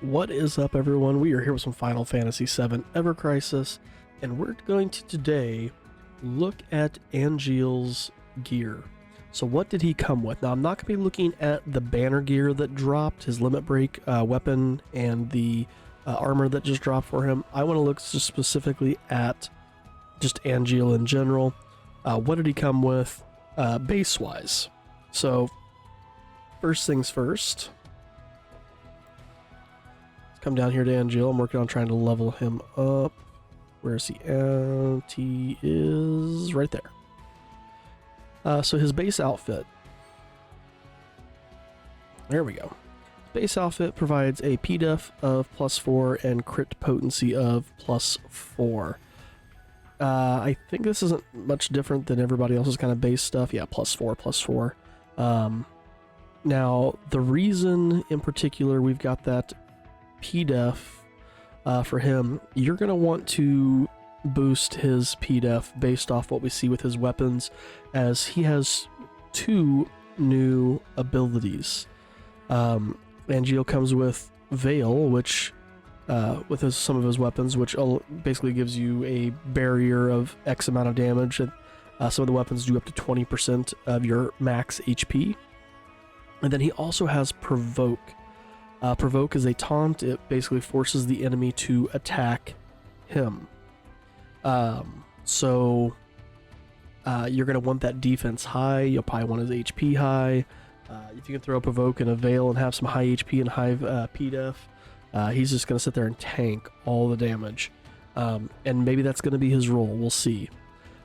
What is up, everyone? We are here with some Final Fantasy VII Ever Crisis, and we're going to today look at Angeals' gear. So what did he come with? Now, I'm not going to be looking at the banner gear that dropped, his limit break weapon, and the armor that just dropped for him. I want to look specifically at just Angeal in general. What did he come with base-wise? So, first things first. Come down here to Angeal. I'm working on trying to level him up. Where's he at? He is right there. So his base outfit. There we go. Base outfit provides a PDEF of +4 and crit potency of +4. I think this isn't much different than everybody else's kind of base stuff. Yeah, +4. Now, the reason in particular we've got that PDEF for him, you're going to want to boost his PDEF based off what we see with his weapons, as he has two new abilities. Angeal comes with Veil, which with some of his weapons, which basically gives you a barrier of X amount of damage. Some of the weapons do up to 20% of your max HP. And then he also has Provoke. Provoke is a taunt. It basically forces the enemy to attack him. So you're going to want that defense high. You'll probably want his HP high. If you can throw a Provoke and a Veil and have some high HP and high PDEF, he's just going to sit there and tank all the damage. And maybe that's going to be his role. We'll see.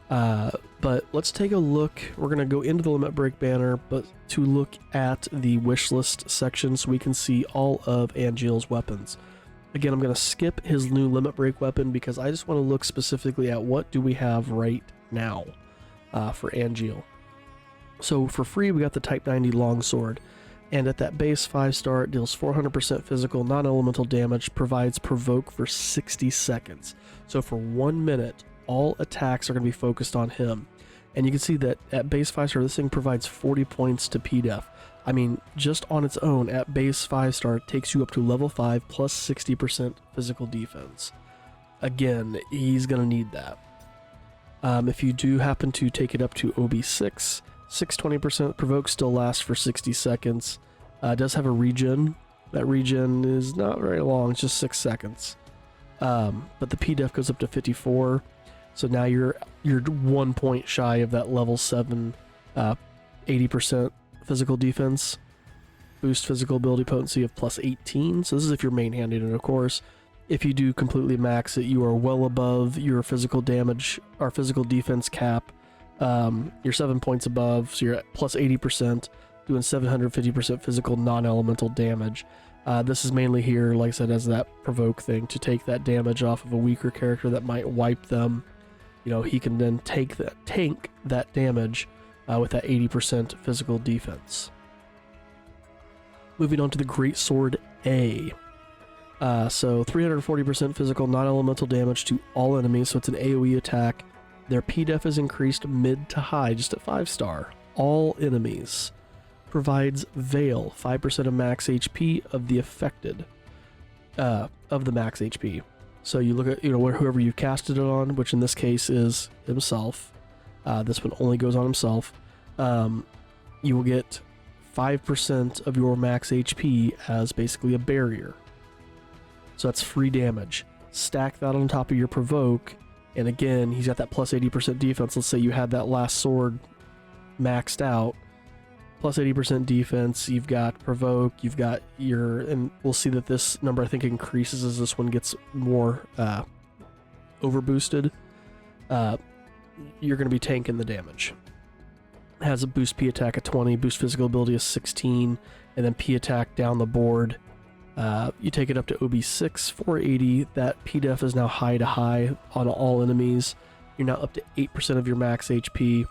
But let's take a look. We're going to go into the limit break banner, but to look at the wish list section so we can see all of Angeal's weapons. Again, I'm going to skip his new limit break weapon because I just want to look specifically at what do we have right now for Angeal. So for free, we got the Type 90 Longsword, and at that base 5-star, it deals 400% physical, non-elemental damage, provides Provoke for 60 seconds. So for 1 minute, all attacks are going to be focused on him. And you can see that at base 5-star, this thing provides 40 points to PDEF. I mean, just on its own, at base 5-star, it takes you up to level 5 plus 60% physical defense. Again, he's going to need that. If you do happen to take it up to OB6, 620% Provoke still lasts for 60 seconds. It does have a regen. That regen is not very long, it's just 6 seconds. But the PDEF goes up to 54. So now you're 1 point shy of that level 7, 80% physical defense. Boost physical ability potency of +18. So this is if you're main handing it, of course. If you do completely max it, you are well above your physical damage or physical defense cap. You're 7 points above, so you're at +80%, doing 750% physical non-elemental damage. This is mainly here, like I said, as that Provoke thing to take that damage off of a weaker character that might wipe them. You know, he can then tank that damage with that 80% physical defense. Moving on to the Great Sword A. So 340% physical non-elemental damage to all enemies, so it's an AoE attack. Their PDEF is increased mid to high, just at 5-star. All enemies. Provides Veil, 5% of max HP of the affected, of the max HP. So you look at, whoever you casted it on, which in this case is himself. This one only goes on himself. You will get 5% of your max HP as basically a barrier. So that's free damage. Stack that on top of your Provoke, and again, he's got that +80% defense. Let's say you had that last sword maxed out. +80% defense, you've got Provoke, you've got your, and we'll see that this number I think increases as this one gets more overboosted. You're going to be tanking the damage. It has a boost P attack of 20, boost physical ability of 16, and then P attack down the board. You take it up to OB6, 480. That PDEF is now high to high on all enemies. You're now up to 8% of your max HP.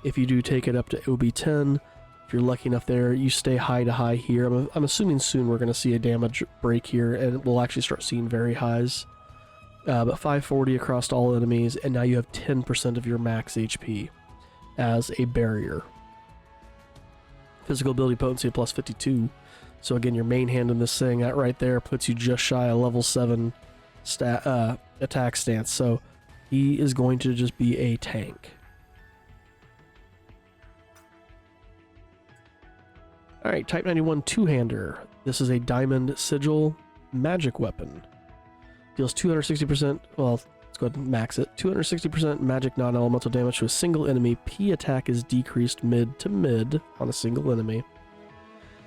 If you do take it up to OB10, if you're lucky enough there, you stay high to high here. I'm assuming soon we're going to see a damage break here, and we'll actually start seeing very highs. But 540 across all enemies, and now you have 10% of your max HP as a barrier. Physical ability potency of +52. So again, your main hand in this thing, that right there puts you just shy of level 7 attack stance. So he is going to just be a tank. Alright, Type 91 two-hander. This is a diamond sigil magic weapon. Deals 260%, well, let's go ahead and max it. 260% magic non-elemental damage to a single enemy. P attack is decreased mid to mid on a single enemy.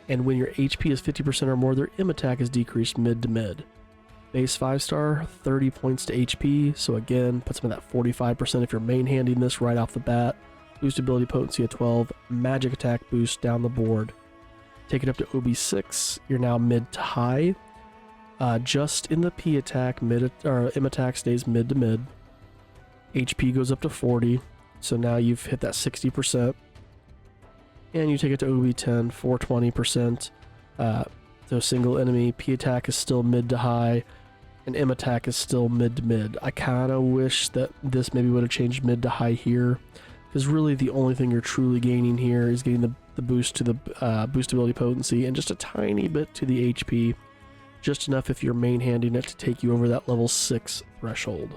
And when your HP is 50% or more, their M attack is decreased mid to mid. Base 5-star, 30 points to HP, so again, puts them at that 45% if you're main handing this right off the bat. Boost ability potency at 12, magic attack boost down the board. Take it up to OB6, you're now mid to high. Just in the P attack, M attack stays mid to mid. HP goes up to 40, so now you've hit that 60%. And you take it to OB10 for 20%. So single enemy, P attack is still mid to high, and M attack is still mid to mid. I kind of wish that this maybe would have changed mid to high here, because really the only thing you're truly gaining here is getting the boost to the boost ability potency and just a tiny bit to the HP. Just enough if you're main handing it to take you over that level 6 threshold.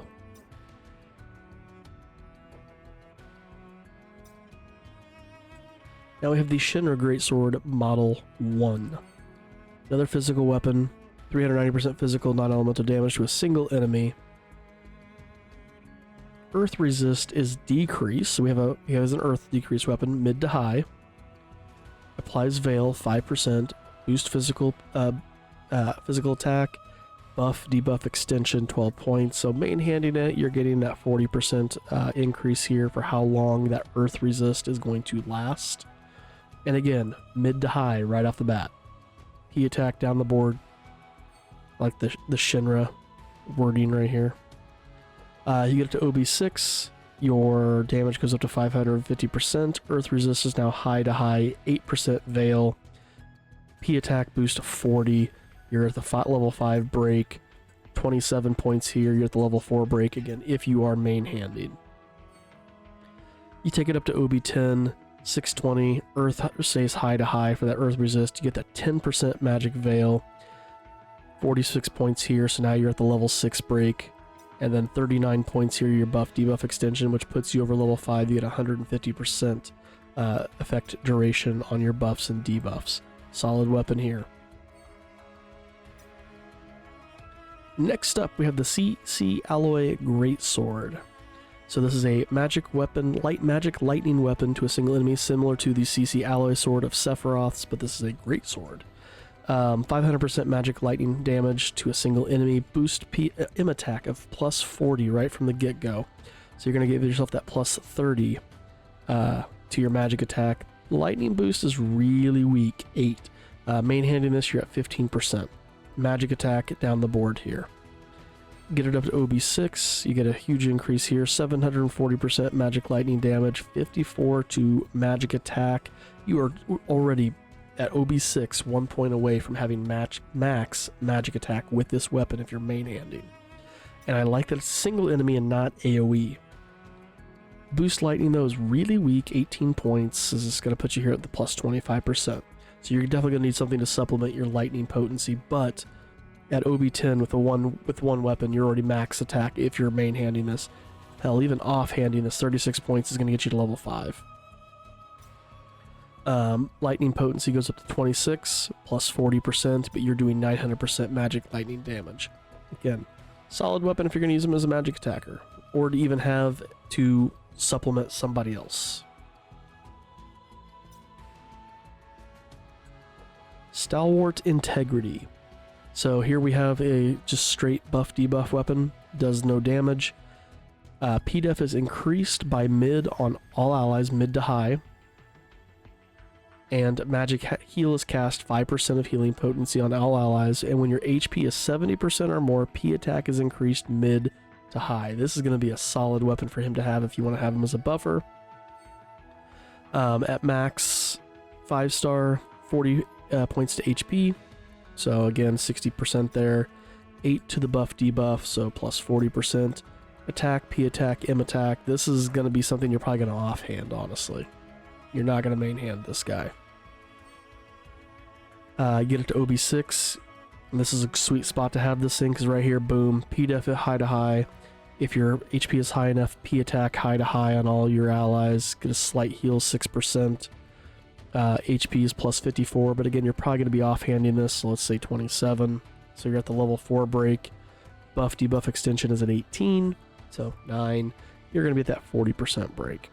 Now we have the Shinra Greatsword Model 1. Another physical weapon, 390% physical non-elemental damage to a single enemy. Earth resist is decreased, so he has an earth decrease weapon, mid to high. Applies Veil, 5%. Boost physical attack. Buff, debuff extension, 12 points. So main handing it, you're getting that 40% increase here for how long that earth resist is going to last. And again, mid to high right off the bat. He attack down the board, like the Shinra wording right here. You get to OB6, your damage goes up to 550%. Earth resist is now high to high, 8% Veil. P attack boost to 40. You're at the level 5 break. 27 points here. You're at the level 4 break again if you are main handing. You take it up to OB10. 620, Earth stays high to high for that Earth resist. You get that 10% magic veil. 46 points here, so now you're at the level 6 break. And then 39 points here, your buff debuff extension, which puts you over level 5. You get 150% effect duration on your buffs and debuffs. Solid weapon here. Next up, we have the CC Alloy Greatsword. So this is a magic weapon, light magic lightning weapon to a single enemy, similar to the CC Alloy Sword of Sephiroth's, but this is a great sword. 500% magic lightning damage to a single enemy, boost M attack of plus 40 right from the get-go. So you're going to give yourself that plus 30 to your magic attack. Lightning boost is really weak, 8. Main handing this, you're at 15%. Magic attack down the board here. Get it up to OB6, you get a huge increase here, 740% magic lightning damage, 54 to magic attack. You are already at OB6, 1 point away from having max magic attack with this weapon if you're main handing. And I like that it's single enemy and not AoE. Boost lightning though is really weak, 18 points. This is going to put you here at the plus 25%. So you're definitely going to need something to supplement your lightning potency, but at OB10 with one weapon, you're already max attack if you're main handing this. Hell, even off handing this, 36 points is going to get you to level 5. Lightning potency goes up to 26, plus 40%, but you're doing 900% magic lightning damage. Again, solid weapon if you're going to use him as a magic attacker, or to even have to supplement somebody else. Stalwart Integrity. So here we have a just straight buff debuff weapon, does no damage. PDEF is increased by mid on all allies, mid to high. And magic heal is cast 5% of healing potency on all allies, and when your HP is 70% or more, P attack is increased mid to high. This is going to be a solid weapon for him to have if you want to have him as a buffer. At max 5-star, 40 points to HP. So again, 60% there. 8 to the buff debuff, so plus 40%. Attack, P attack, M attack. This is going to be something you're probably going to offhand, honestly. You're not going to main hand this guy. Get it to OB6. And this is a sweet spot to have this thing, because right here, boom, P def high to high. If your HP is high enough, P attack high to high on all your allies. Get a slight heal, 6%. HP is plus 54, but again, you're probably going to be offhanding this, so let's say 27. So you're at the level 4 break. Buff debuff extension is at 18, so 9. You're going to be at that 40% break.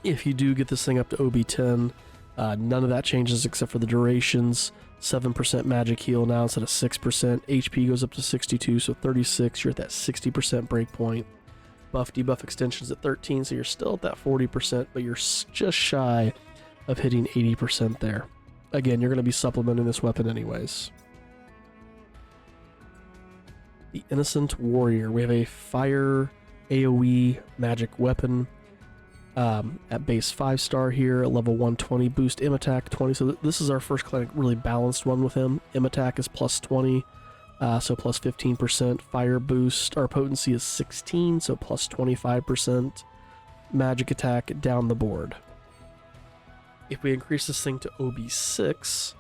If you do get this thing up to OB10, none of that changes except for the durations. 7% magic heal now instead of 6%. HP goes up to 62, so 36. You're at that 60% break point. Buff debuff extensions at 13, so you're still at that 40%, but you're just shy of hitting 80% there. Again, you're going to be supplementing this weapon anyways. The Innocent Warrior. We have a fire AoE magic weapon at base 5-star here, at level 120, boost M attack 20. So this is our first kind of really balanced one with him. M attack is plus 20, so plus 15%. Fire boost, our potency is 16, so plus 25%. Magic attack down the board. If we increase this thing to OB6,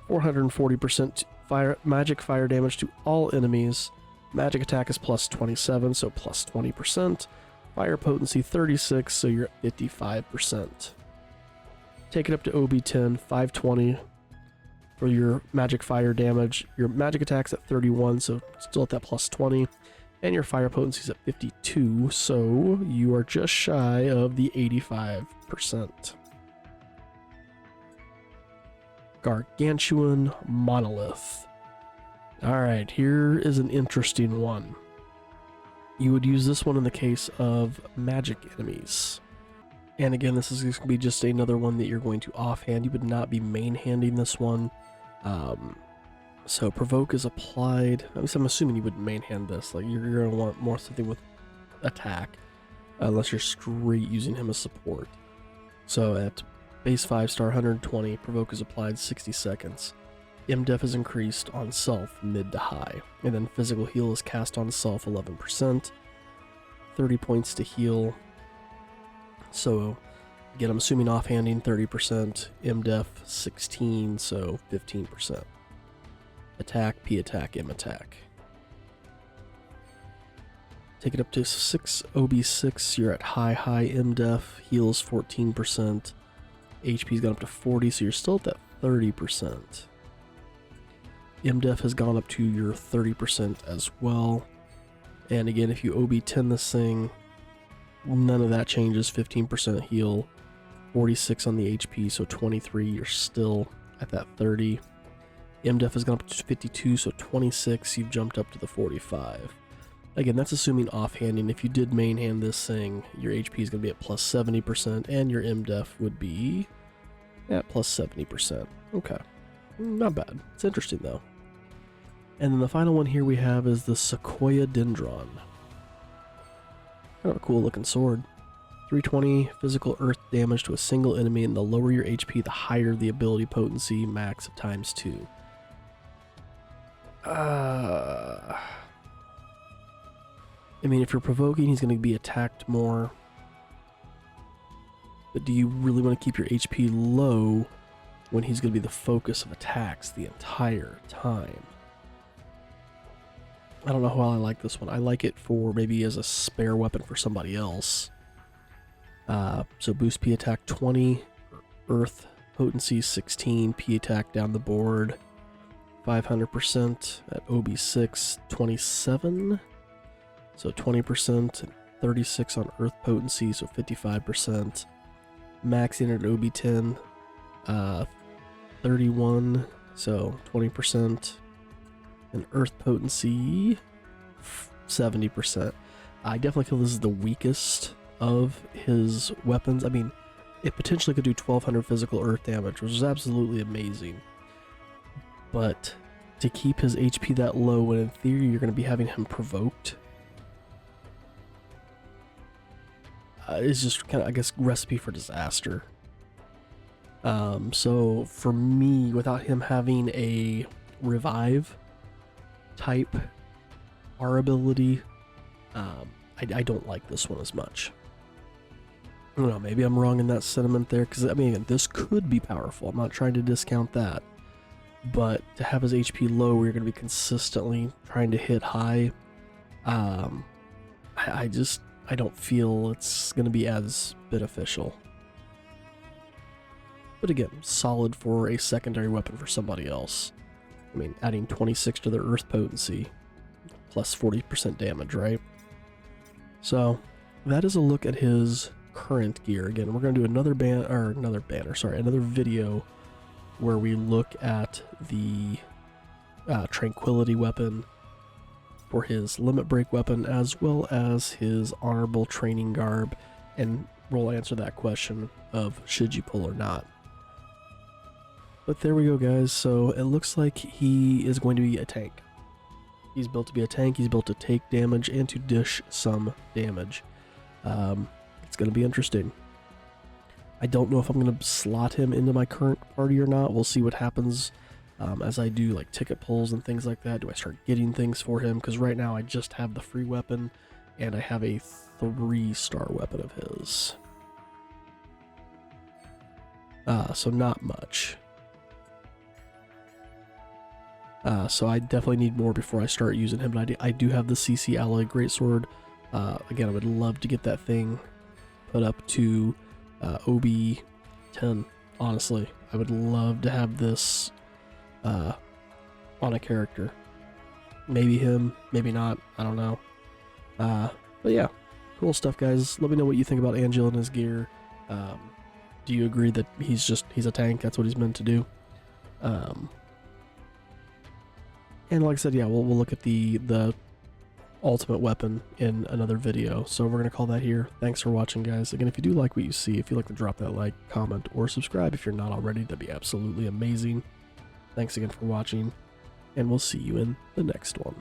440% magic fire damage to all enemies. Magic attack is plus 27, so plus 20%. Fire potency 36, so you're at 55%. Take it up to OB10, 520 for your magic fire damage. Your magic attack's at 31, so still at that plus 20. And your fire potency is at 52, so you are just shy of the 85%. Gargantuan Monolith. Alright, here is an interesting one. You would use this one in the case of magic enemies. And again, this is going to be just another one that you're going to offhand. You would not be main-handing this one. So provoke is applied. I'm assuming you wouldn't main-hand this. Like you're going to want more something with attack, unless you're straight using him as support. So at base 5-star, 120, provoke is applied 60 seconds. MDef is increased on self mid to high, and then physical heal is cast on self 11%, 30 points to heal. So again, I'm assuming offhanding 30%, MDef 16, so 15%. Attack, P attack, M attack. Take it up to 6 OB6, you're at high MDef, heals 14%, HP's gone up to 40, so you're still at that 30%. MDef has gone up to your 30% as well. And again, if you OB10 this thing, none of that changes. 15% heal, 46 on the HP, so 23, you're still at that 30. MDef has gone up to 52, so 26, you've jumped up to the 45. Again, that's assuming offhanding. If you did main hand this thing, your HP is going to be at plus 70%, and your MDef would be at plus 70%. Okay, not bad. It's interesting though. And then the final one here we have is the Sequoia Dendron. Kind of a cool looking sword. 320 physical earth damage to a single enemy, and the lower your HP, the higher the ability potency, max of ×2. I mean, if you're provoking, he's going to be attacked more. But do you really want to keep your HP low when he's going to be the focus of attacks the entire time? I don't know how I like this one. I like it for maybe as a spare weapon for somebody else. So boost P attack 20, earth potency 16, P attack down the board 500% at OB6 27. So 20%, 36 on earth potency, so 55%. Maxing at OB10 31, so 20%. And earth potency 70%. I definitely feel this is the weakest of his weapons. I mean, it potentially could do 1200 physical earth damage, which is absolutely amazing. But to keep his HP that low, when in theory you're going to be having him provoked, is just kind of, I guess, recipe for disaster. So for me, without him having a revive type R ability, I don't like this one as much. I don't know, maybe I'm wrong in that sentiment there, because I mean, again, this could be powerful. I'm not trying to discount that. But to have his HP low where you're going to be consistently trying to hit high, I don't feel it's going to be as beneficial. But again, solid for a secondary weapon for somebody else. I mean, adding 26 to their earth potency, plus 40% damage, right? So that is a look at his current gear. Again, we're going to do another video where we look at the tranquility weapon for his limit break weapon, as well as his honorable training garb, and we'll answer that question of should you pull or not. But there we go, guys. So it looks like he is going to be a tank. He's built to be a tank. He's built to take damage and to dish some damage. It's going to be interesting. I don't know if I'm going to slot him into my current party or not. We'll see what happens as I do like ticket pulls and things like that. Do I start getting things for him? Because right now I just have the free weapon and I have a 3-star weapon of his. So not much. So I definitely need more before I start using him. But I do have the CC Alloy Greatsword. Again, I would love to get that thing put up to OB10. Honestly, I would love to have this on a character. Maybe him, maybe not. I don't know. But yeah, cool stuff, guys. Let me know what you think about Angeal and his gear. Do you agree that he's a tank? That's what he's meant to do. And like I said, yeah, we'll look at the ultimate weapon in another video. So we're going to call that here. Thanks for watching, guys. Again, if you do like what you see, if you'd like to drop that like, comment, or subscribe if you're not already, that'd be absolutely amazing. Thanks again for watching, and we'll see you in the next one.